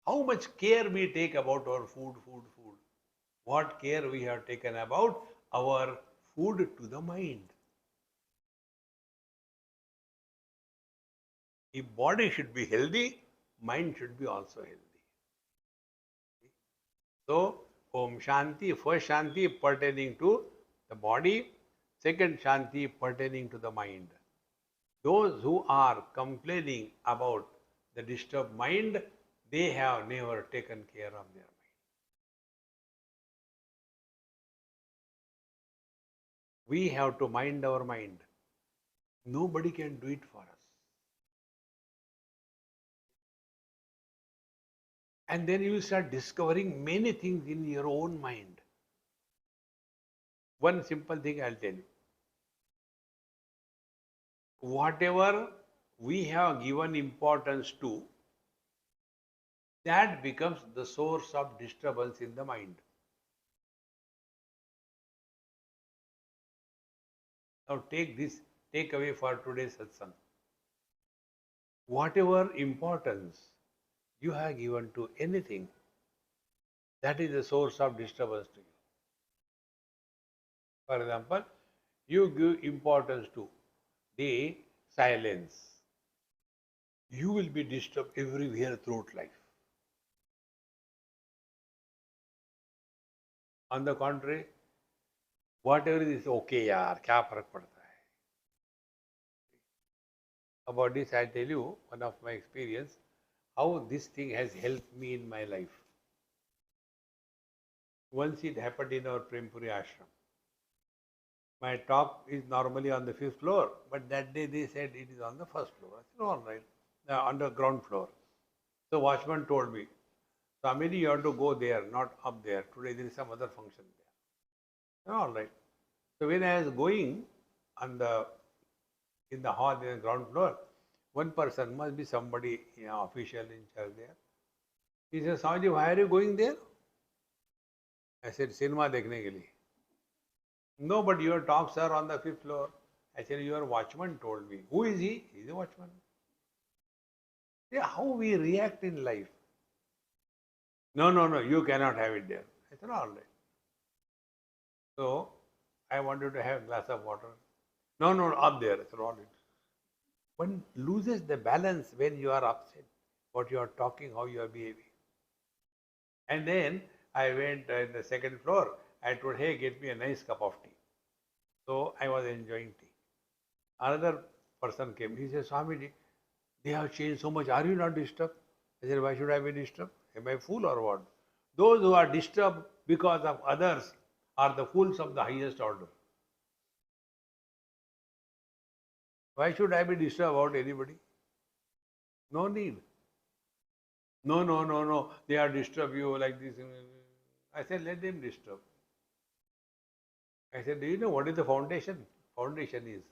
How much care we take about our food. What care we have taken about our food to the mind. If body should be healthy, mind should be also healthy. So, Om Shanti, first Shanti pertaining to the body, second Shanti pertaining to the mind. Those who are complaining about the disturbed mind, they have never taken care of their mind. We have to mind our mind. Nobody can do it for us. And then you will start discovering many things in your own mind. One simple thing I'll tell you. Whatever we have given importance to, that becomes the source of disturbance in the mind. Now take this takeaway for today's satsang. Whatever importance you have given to anything, that is the source of disturbance to you. For example, you give importance to the silence. You will be disturbed everywhere throughout life. On the contrary, whatever is okay, yaar, kya farak padta hai? About this, I tell you one of my experience, how this thing has helped me in my life. Once it happened in our Prempuri ashram. My talk is normally on the 5th floor, but that day they said it is on the 1st floor. I said, all right, on the ground floor. So watchman told me, Swamiji, you have to go there, not up there. Today there is some other function there. All right. So when I was going on in the hall, in the ground floor, one person must be somebody, official in charge there. He said, Swamiji, why are you going there? I said, cinema dekhne ke liye. No, but your talks are on the 5th floor. I said, your watchman told me. Who is he? He is a watchman. See how we react in life. No, no, no, you cannot have it there. I said, all right. So, I wanted to have a glass of water. No, no, up there. I said, all right. One loses the balance when you are upset, what you are talking, how you are behaving. And then I went in the 2nd floor. I told, hey, get me a nice cup of tea. So I was enjoying tea. Another person came. He said, Swamiji, they have changed so much. Are you not disturbed? I said, why should I be disturbed? Am I a fool or what? Those who are disturbed because of others are the fools of the highest order. Why should I be disturbed about anybody? No need. No, no, no, no. They are disturb you like this. I said, let them disturb. I said, do you know what is the foundation? Foundation is,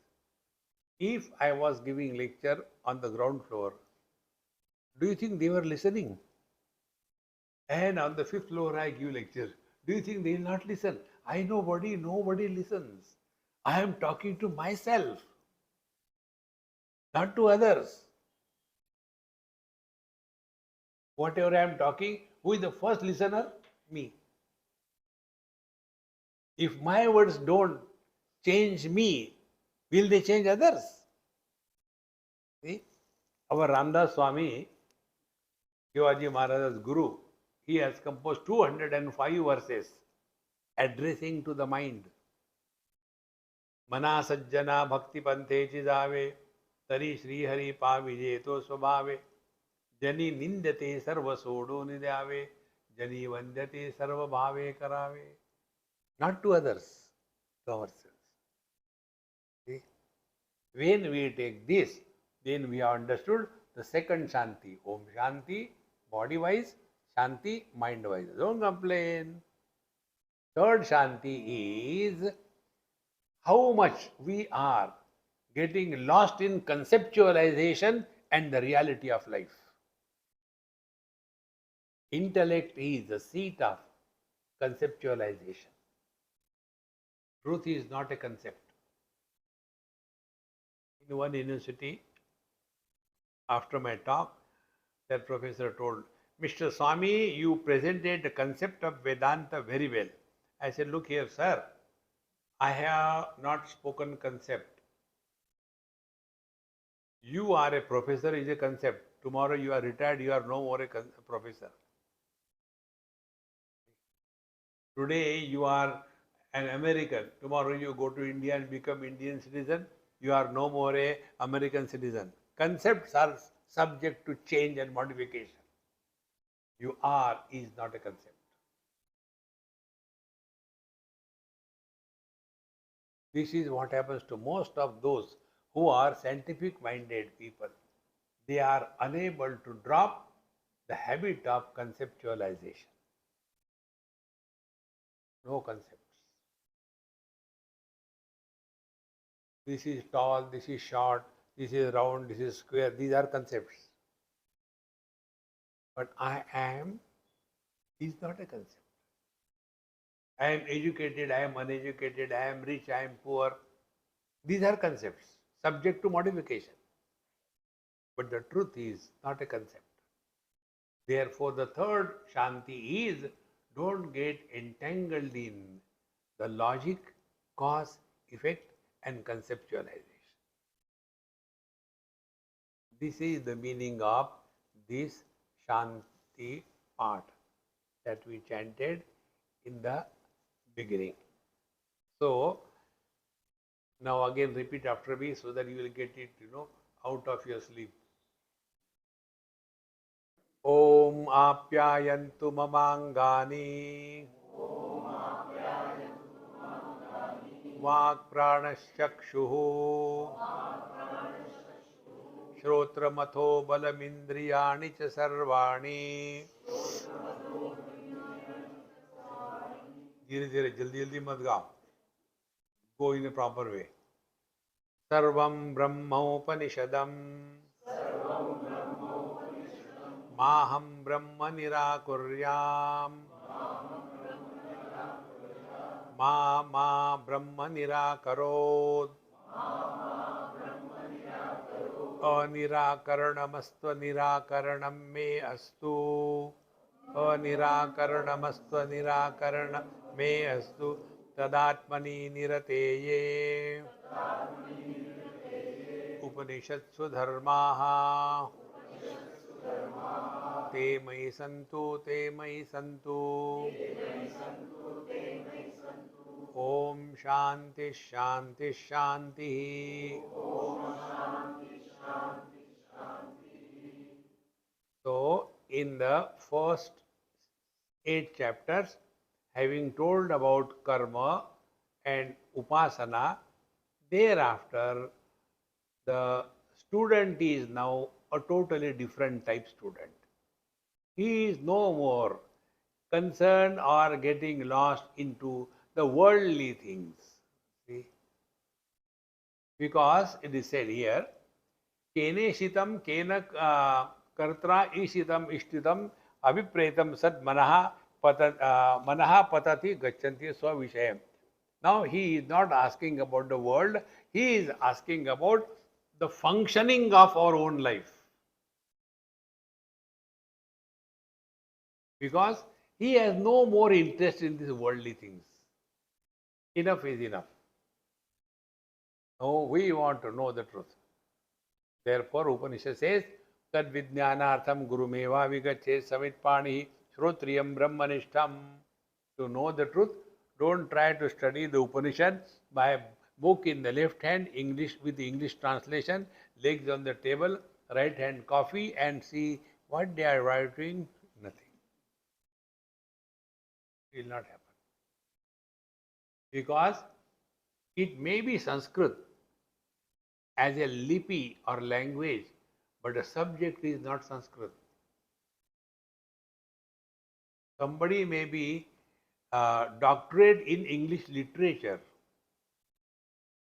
if I was giving lecture on the ground floor, do you think they were listening? And on the 5th floor, I give lecture. Do you think they will not listen? Nobody listens. I am talking to myself, not to others. Whatever I am talking, who is the first listener? Me. If my words don't change me, will they change others? See, our Ramdas Swami, Shivaji Maharaj's Guru, he has composed 205 verses addressing to the mind. Mana sajjana bhakti panthe chidave, tari Sri Hari pavijeto swabhave, jani nindate sarva sodo nidave, jani vandyate sarva bhave karave. Not to others, to ourselves. See? When we take this, then we have understood the second Shanti. Om Shanti, body wise, Shanti, mind wise. Don't complain. Third Shanti is how much we are getting lost in conceptualization and the reality of life. Intellect is the seat of conceptualization. Truth is not a concept. In one university, after my talk, that professor told, Mr. Swami, you presented the concept of Vedanta very well. I said, look here, sir, I have not spoken concept. You are a professor is a concept. Tomorrow you are retired, you are no more a professor. Today you are an American. Tomorrow you go to India and become Indian citizen. You are no more a American citizen. Concepts are subject to change and modification. You are is not a concept. This is what happens to most of those who are scientific minded people. They are unable to drop the habit of conceptualization. No concepts. This is tall, this is short, this is round, this is square. These are concepts. But I am is not a concept. I am educated, I am uneducated, I am rich, I am poor. These are concepts, subject to modification. But the truth is not a concept. Therefore, the third Shanti is don't get entangled in the logic, cause, effect, and conceptualization. This is the meaning of this Shanti part that we chanted in the beginning. So, now again repeat after me so that you will get it, out of your sleep. Om apyayantu mamangani vak pranaschakshuhu श्रोत्रमथो बलमिंद्रियाणि च सर्वाणि. धीरे धीरे जल्दी जल्दी मत गाओ. Go in a proper way. सर्वं ब्रह्मोपनिषदम् माहं ब्रह्म निराकुर्याम् मा ब्रह्म निराकरोत् अनिराकरणमस्त्व निराकरणं मे अस्तु अनिराकरणमस्त्व निराकरणं मे अस्तु तदात्मनि निरतेये उपनिषत्सु धर्माः ते मयि सन्तु ओम शांति शांति शांति. So in the first 8 chapters, having told about karma and upasana, thereafter the student is now a totally different type student. He is no more concerned or getting lost into the worldly things. See? Because it is said here, Kene shitam kena kartra ishitam ishtitam abhipretam sad manaha patati gachanti swavishayam. Now he is not asking about the world, he is asking about the functioning of our own life. Because he has no more interest in these worldly things. Enough is enough. No, we want to know the truth. Therefore, Upanishad says, Tad Vijnanartham Gurumeva Vigache Savitpani Shrotriyam Brahmanishtam. To know the truth, don't try to study the Upanishad by a book in the left hand, English with the English translation, legs on the table, right hand coffee, and see what they are writing. Nothing. It will not happen. Because it may be Sanskrit as a lipi or language, but the subject is not Sanskrit. Somebody may be doctorate in English literature.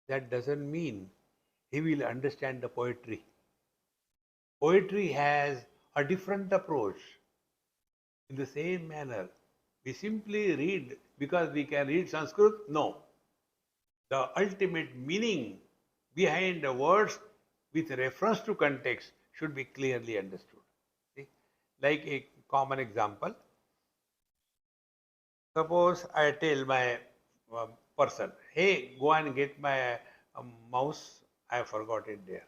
That doesn't mean he will understand the poetry. Poetry has a different approach. In the same manner, we simply read because we can read Sanskrit? No. The ultimate meaning behind the words with reference to context should be clearly understood. See? Like a common example, suppose I tell my person, hey, go and get my mouse, I forgot it there.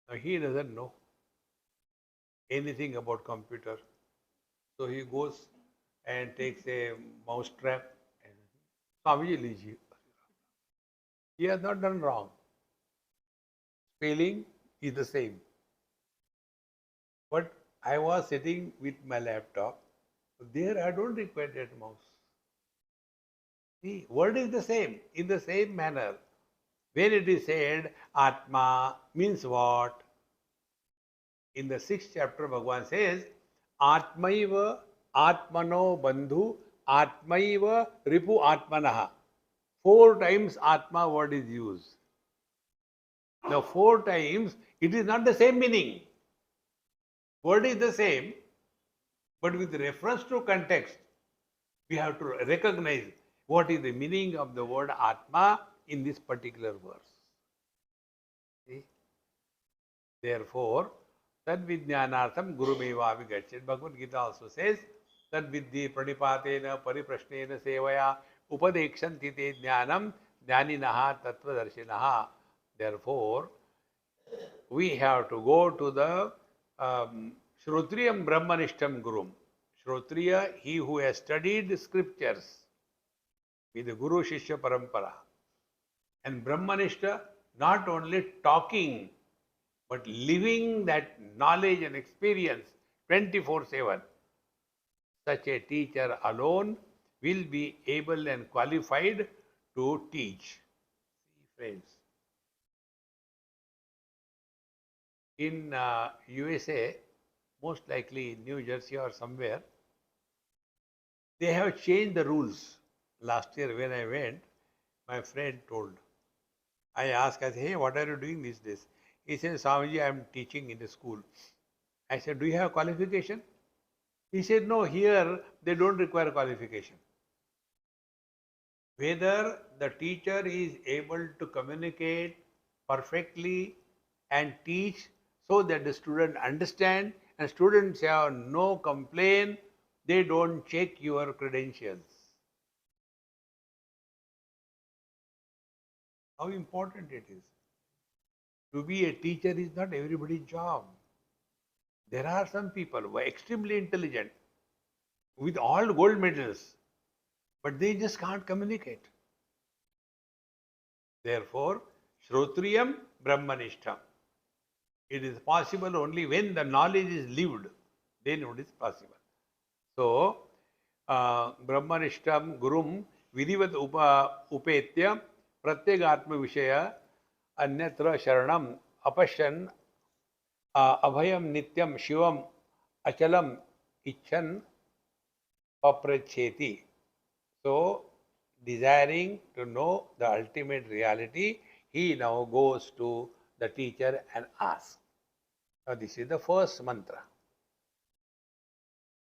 Now he doesn't know anything about computer. So he goes and takes a mouse trap and Swamiji lijiye. He has not done wrong. Spelling is the same. But I was sitting with my laptop. There I don't require that mouse. See, word is the same, in the same manner. When it is said, Atma means what? In the 6th chapter, Bhagavan says, Atmaiva Atmano Bandhu Atmaiva Ripu Atmanaha. 4 times Atma word is used. Now 4 times, it is not the same meaning. Word is the same, but with reference to context, we have to recognize what is the meaning of the word Atma in this particular verse. See? Therefore, Tad Vijnanartham Gurumeva Vigachet. Bhagavad Gita also says, Tad Vidhi Pranipatena Pariprashnena Sevaya Upadekshanti Te Jnanam Jnaninaha Tattvadarshinaha. Therefore, we have to go to the Shrotriyam Brahmanishtam Gurum. Shrotriya, he who has studied the scriptures with the Guru Shishya Parampara. And Brahmanishta, not only talking But living that knowledge and experience 24/7, such a teacher alone will be able and qualified to teach. See, friends, in USA, most likely in New Jersey or somewhere, they have changed the rules. Last year when I went, my friend told. I asked, I said, hey, what are you doing these days? He said, Swamiji, I am teaching in the school. I said, do you have qualification? He said, no, here they don't require qualification. Whether the teacher is able to communicate perfectly and teach so that the student understand and students have no complaint, they don't check your credentials. How important it is. To be a teacher is not everybody's job. There are some people who are extremely intelligent with all gold medals, but they just can't communicate. Therefore, Shrotriyam Brahmanishtam. It is possible only when the knowledge is lived, then it is possible. So, Brahmanishtam Gurum Vidivat Upetya Pratyagatma Vishaya Anyatra Sharanam Apashan Abhayam Nityam Shivam Achalam Ichan Papracheti. So, desiring to know the ultimate reality, he now goes to the teacher and asks. Now, this is the first mantra.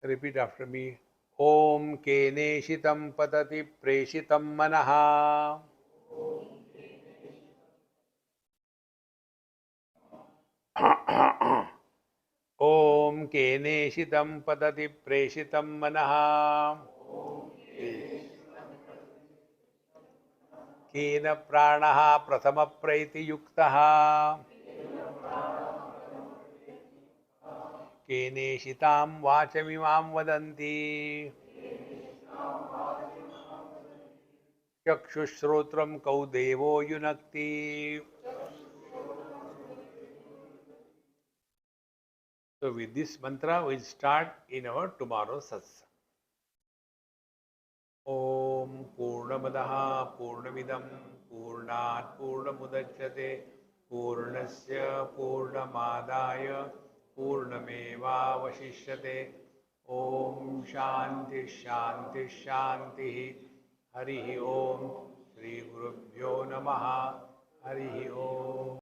Repeat after me. Om Keneshitam Patati Preshitam Manaha. Om Keneshitam Patati Preshitam Manaha. Kena Pranaha Prathama Praiti Yuktaha. Keneshitam Vachamimam Vadanti. Chakshushrotram Kau Devo Yunakti. So with this mantra, we'll start in our tomorrow's satsang. Om Purnamadaha Purnamidam Purnat Purnamudachyate Purnasya Purnamadaya Purnameva Vashishyate. Om Shanti Shanti Shanti. Harihi Om. Shri Gurubhyo Namaha. Harihi Om.